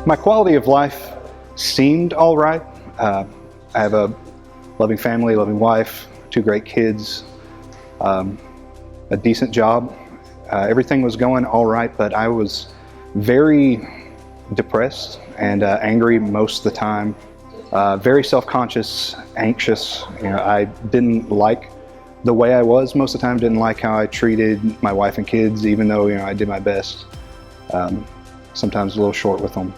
My quality of life seemed all right. I have a loving family, loving wife, 2 great kids, a decent job. Everything was going all right, but I was very depressed and angry most of the time. Very self-conscious, anxious. I didn't like the way I was most of the time. Didn't like how I treated my wife and kids, even though I did my best. Sometimes a little short with them,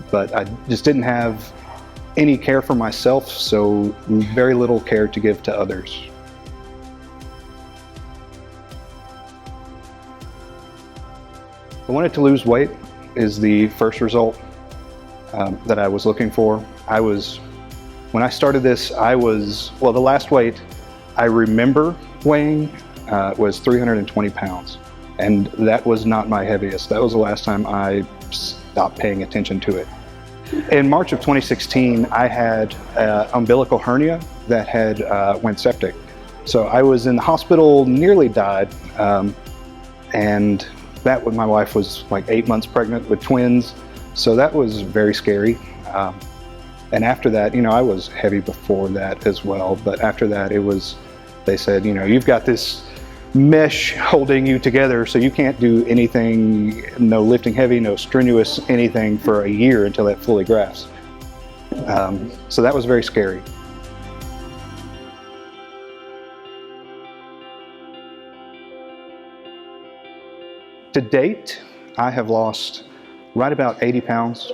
but I just didn't have any care for myself, so very little care to give to others. I wanted to lose weight is the first result that I was looking for. When I started this, the last weight I remember weighing was 320 pounds. And that was not my heaviest. That was the last time I stopped paying attention to it. In March of 2016, I had an umbilical hernia that had went septic. So I was in the hospital, nearly died. And that when my wife was like 8 months pregnant with twins. So that was very scary. And after that, I was heavy before that as well. But after that, they said, you've got this mesh holding you together, so you can't do anything, no lifting heavy, no strenuous anything for a year until that fully grafts. So that was very scary. To date, I have lost right about 80 pounds.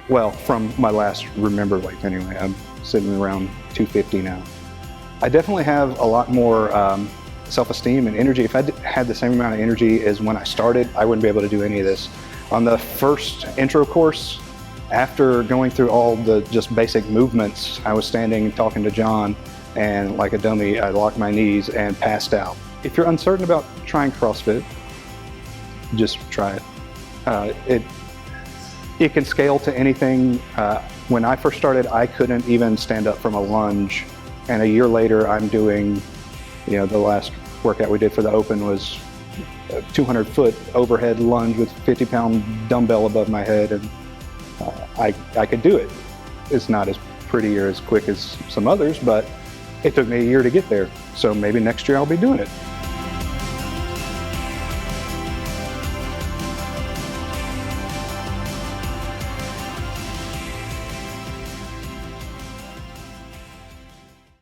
Well, from my last remember weight anyway. I'm sitting around 250 now. I definitely have a lot more self-esteem and energy. If I had the same amount of energy as when I started, I wouldn't be able to do any of this. On the first intro course, after going through all the just basic movements, I was standing and talking to John, and like a dummy, I locked my knees and passed out. If you're uncertain about trying CrossFit, just try it. It can scale to anything. When I first started, I couldn't even stand up from a lunge. And a year later, I'm doing, the last workout we did for the Open was a 200-foot overhead lunge with 50-pound dumbbell above my head, and I could do it. It's not as pretty or as quick as some others, but it took me a year to get there. So maybe next year I'll be doing it.